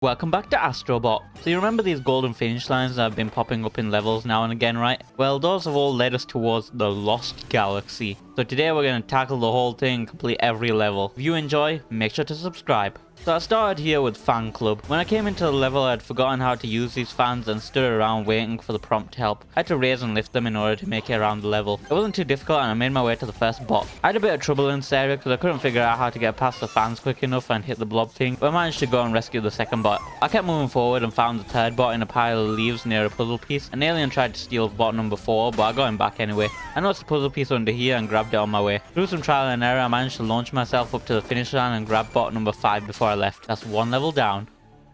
Welcome back to Astro Bot. So you remember these golden finish lines that have been popping up in levels now and again, right? Well, those have all led us towards the Lost Galaxy. So today we're going to tackle the whole thing and complete every level. If you enjoy, make sure to subscribe. So I started here with Fan Club. When I came into the level, I had forgotten how to use these fans and stood around waiting for the prompt to help. I had to raise and lift them in order to make it around the level. It wasn't too difficult and I made my way to the first bot. I had a bit of trouble in this area because I couldn't figure out how to get past the fans quick enough and hit the blob thing, but I managed to go and rescue the second bot. I kept moving forward and found the third bot in a pile of leaves near a puzzle piece. An alien tried to steal bot number 4, but I got him back anyway. I noticed the puzzle piece under here and grabbed it on my way. Through some trial and error, I managed to launch myself up to the finish line and grab bot number 5 before I left. That's one level down.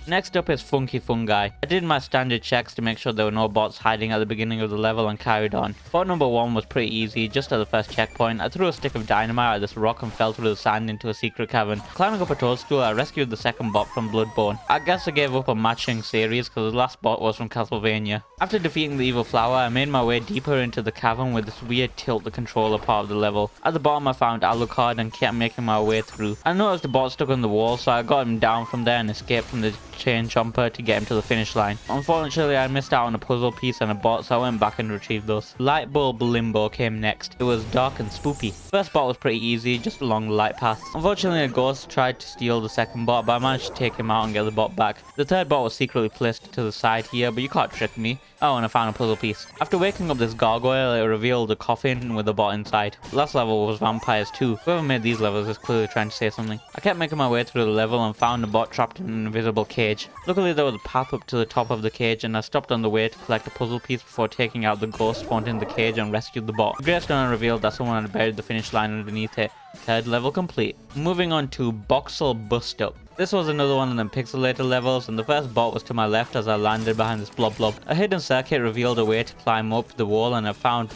Next up is Fungi. I did my standard checks to make sure there were no bots hiding at the beginning of the level and carried on. Bot number 1 was pretty easy. Just at the first checkpoint, I threw a stick of dynamite at this rock and fell through the sand into a secret cavern. Climbing up a toadstool, I rescued the second bot from Bloodborne. I guess I gave up a matching series because the last bot was from Castlevania. After defeating the evil flower, I made my way deeper into the cavern with this weird tilt the controller part of the level. At the bottom I found Alucard and kept making my way through. I noticed the bot stuck on the wall, so I got him down from there and escaped from the chain jumper to get him to the finish line. Unfortunately, I missed out on a puzzle piece and a bot, so I went back and retrieved those. Light bulb Limbo came next. It was dark and spoopy. First bot was pretty easy, just along the light path. Unfortunately, a ghost tried to steal the second bot, but I managed to take him out and get the bot back. The third bot was secretly placed to the side here, but you can't trick me. Oh, and I found a puzzle piece. After waking up this gargoyle, it revealed a coffin with a bot inside. The last level was vampires too. Whoever made these levels is clearly trying to say something. I kept making my way through the level and found a bot trapped in an invisible cage. Luckily there was a path up to the top of the cage and I stopped on the way to collect a puzzle piece before taking out the ghost spawned in the cage and rescued the bot. The gravestone revealed that someone had buried the finish line underneath it. Third level complete. Moving on to Boxel Bust-Up. This was another one of them pixelated levels, and the first bot was to my left as I landed behind this blob. A hidden circuit revealed a way to climb up the wall and I found...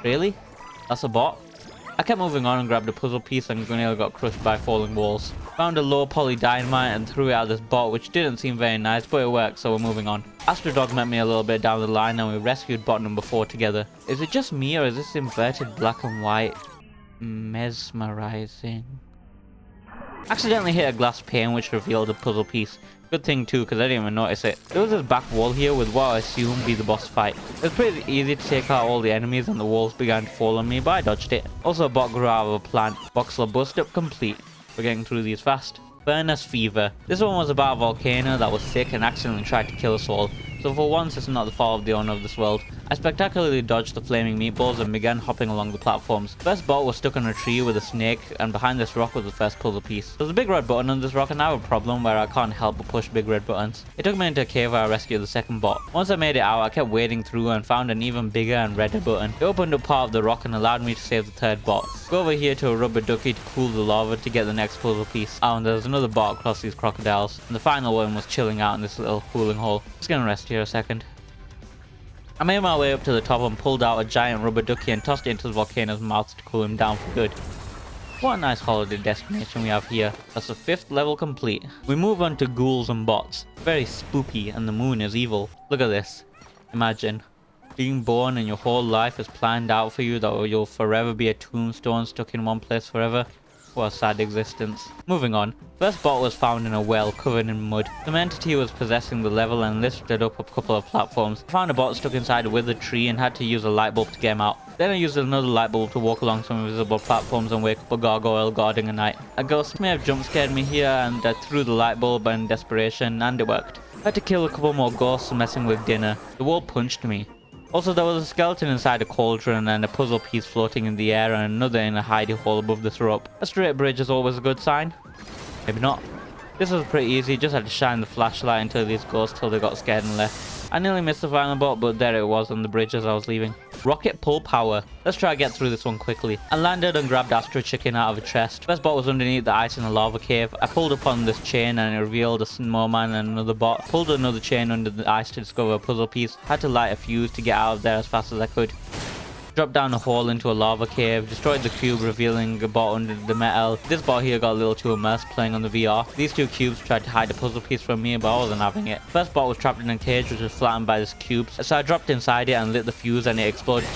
Really? That's a bot? I kept moving on and grabbed a puzzle piece and nearly got crushed by falling walls. Found a low poly dynamite and threw it at this bot, which didn't seem very nice, but it worked, so we're moving on. Astro met me a little bit down the line and we rescued bot number 4 together. Is it just me or is this inverted black and white mesmerizing? Accidentally hit a glass pane which revealed a puzzle piece. Good thing too, because I didn't even notice it. There was this back wall here with what I assume be the boss fight. It was pretty easy to take out all the enemies and the walls began to fall on me, but I dodged it. Also a bot grew out of a plant. Boxel Bust-Up complete. We're getting through these fast. Furnace Fever. This one was about a volcano that was sick and accidentally tried to kill us all. So for once it's not the fault of the owner of this world. I spectacularly dodged the flaming meatballs and began hopping along the platforms. First bot was stuck on a tree with a snake and behind this rock was the first puzzle piece. There's a big red button on this rock and I have a problem where I can't help but push big red buttons. It took me into a cave where I rescued the second bot. Once I made it out, I kept wading through and found an even bigger and redder button. It opened up part of the rock and allowed me to save the third bot. Go over here to a rubber ducky to cool the lava to get the next puzzle piece. Oh, and there's another bot across these crocodiles. And the final one was chilling out in this little cooling hole. Just gonna rest here a second. I made my way up to the top and pulled out a giant rubber ducky and tossed it into the volcano's mouth to cool him down for good. What a nice holiday destination we have here. That's the 5th level complete. We move on to Ghouls and Bots. Very spoopy and the moon is evil. Look at this. Imagine being born and your whole life is planned out for you that you'll forever be a tombstone stuck in one place forever. What a sad existence. Moving on. First bot was found in a well covered in mud. Some entity was possessing the level and lifted up a couple of platforms. I found a bot stuck inside a withered tree and had to use a light bulb to get him out. Then I used another light bulb to walk along some invisible platforms and wake up a gargoyle guarding a knight. A ghost may have jump scared me here and I threw the light bulb in desperation and it worked. I had to kill a couple more ghosts messing with dinner. The wall punched me. Also, there was a skeleton inside a cauldron and a puzzle piece floating in the air and another in a hidey hole above this rope. A straight bridge is always a good sign. Maybe not. This was pretty easy, just had to shine the flashlight into these ghosts till they got scared and left. I nearly missed the final bot, but there it was on the bridge as I was leaving. Rocket pull power. Let's try to get through this one quickly. I landed and grabbed Astro chicken out of a chest. First bot was underneath the ice in a lava cave. I pulled up on this chain and it revealed a snowman and another bot. Pulled another chain under the ice to discover a puzzle piece. Had to light a fuse to get out of there as fast as I could. Dropped down a hole into a lava cave, destroyed the cube revealing a bot under the metal. This bot here got a little too immersed playing on the VR. These two cubes tried to hide the puzzle piece from me, but I wasn't having it. First bot was trapped in a cage which was flattened by this cube, so I dropped inside it and lit the fuse and it exploded.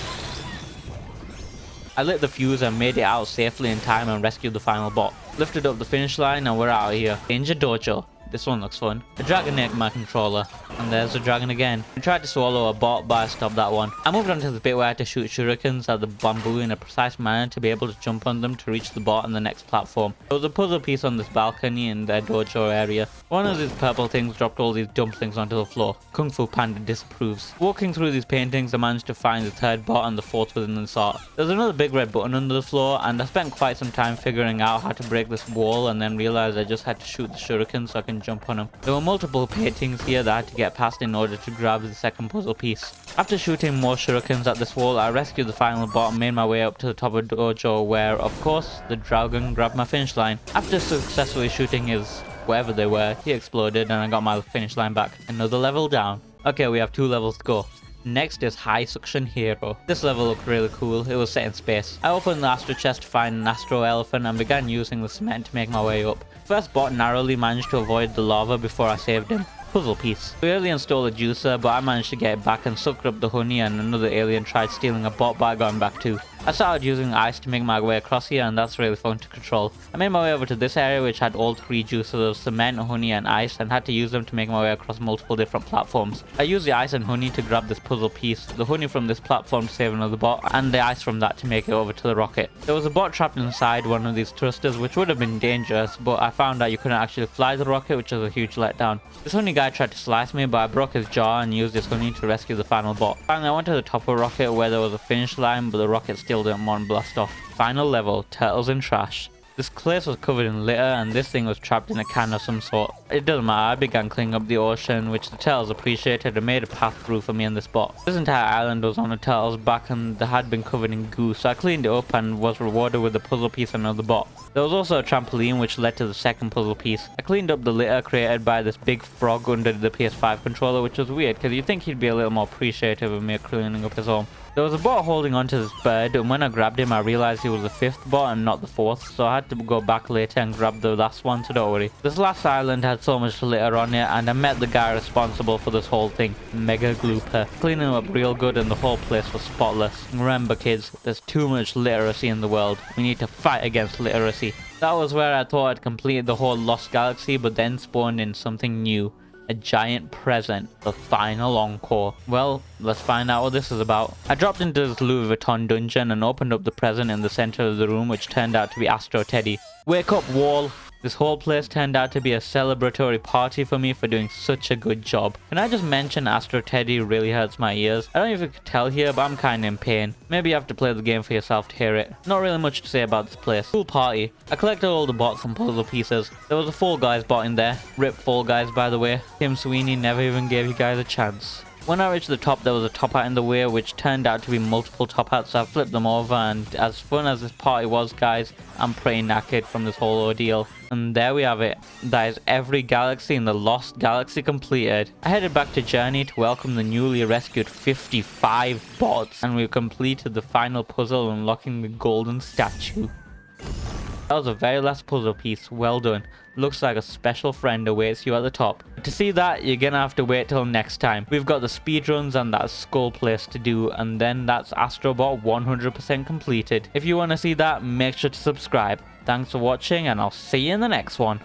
I lit the fuse and made it out safely in time and rescued the final bot. Lifted up the finish line and we're out of here. Danger Dojo. This one looks fun. A dragon ate my controller. And there's a dragon again. I tried to swallow a bot, but I stopped that one. I moved on to the bit where I had to shoot shurikens at the bamboo in a precise manner to be able to jump on them to reach the bot on the next platform. There was a puzzle piece on this balcony in their dojo area. One of these purple things dropped all these dumplings onto the floor. Kung Fu Panda disapproves. Walking through these paintings, I managed to find the third bot and the fourth within the sort. There's another big red button under the floor, and I spent quite some time figuring out how to break this wall, and then realized I just had to shoot the shuriken so I can jump on them. There were multiple paintings here that I had to get past in order to grab the second puzzle piece. After shooting more shurikens at this wall, I rescued the final bot and made my way up to the top of Dojo where, of course, the dragon grabbed my finish line. After successfully shooting his wherever they were, he exploded and I got my finish line back. Another level down. Okay, we have 2 levels to go. Next is High Suction Hero. This level looked really cool. It was set in space. I opened the Astro chest to find an Astro elephant and began using the cement to make my way up. First bot narrowly managed to avoid the lava before I saved him. Puzzle piece. We early installed a juicer, but I managed to get it back and sucked up the honey, and another alien tried stealing a bot, but I got him back too. I started using ice to make my way across here, and that's really fun to control. I made my way over to this area which had all 3 juicers of cement, honey and ice, and had to use them to make my way across multiple different platforms. I used the ice and honey to grab this puzzle piece, the honey from this platform to save another bot, and the ice from that to make it over to the rocket. There was a bot trapped inside one of these thrusters which would have been dangerous, but I found out you couldn't actually fly the rocket, which was a huge letdown. This honey guy tried to slice me, but I broke his jaw and used this honey to rescue the final bot. Finally, I went to the top of the rocket where there was a finish line, but the rocket still didn't want to blast off. Final level, Turtles in Trash. This place was covered in litter and this thing was trapped in a can of some sort. It doesn't matter, I began cleaning up the ocean, which the turtles appreciated and made a path through for me and this spot. This entire island was on the turtles' back and they had been covered in goo, so I cleaned it up and was rewarded with a puzzle piece and another bot. There was also a trampoline which led to the second puzzle piece. I cleaned up the litter created by this big frog under the PS5 controller, which was weird because you'd think he'd be a little more appreciative of me cleaning up his home. There was a bot holding onto this bird, and when I grabbed him I realized he was the 5th bot and not the 4th, so I had to go back later and grab the last one, so don't worry. This last island had so much litter on it, and I met the guy responsible for this whole thing, Mega Glooper. Cleaning him up real good and the whole place was spotless. Remember kids, there's too much literacy in the world. We need to fight against literacy. That was where I thought I'd completed the whole Lost Galaxy, but then spawned in something new. A giant present, the final Encore. Well, let's find out what this is about. I dropped into this Louis Vuitton dungeon and opened up the present in the center of the room, which turned out to be Astro Teddy. Wake up, wall! This whole place turned out to be a celebratory party for me for doing such a good job. Can I just mention Astro Teddy really hurts my ears? I don't know if you could tell here, but I'm kinda in pain. Maybe you have to play the game for yourself to hear it. Not really much to say about this place. Cool party. I collected all the bots and puzzle pieces. There was a Fall Guys bot in there. Rip Fall Guys, by the way. Tim Sweeney never even gave you guys a chance. When I reached the top, there was a top hat in the way, which turned out to be multiple top hats, so I flipped them over, and as fun as this party was, guys, I'm pretty knackered from this whole ordeal. And there we have it. That is every galaxy in the Lost Galaxy completed. I headed back to Journey to welcome the newly rescued 55 bots, and we completed the final puzzle unlocking the golden statue. That was the very last puzzle piece. Well done. Looks like a special friend awaits you at the top. To see that, you're gonna have to wait till next time. We've got the speedruns and that skull place to do, and then that's Astrobot 100% completed. If you want to see that, make sure to subscribe. Thanks for watching, and I'll see you in the next one.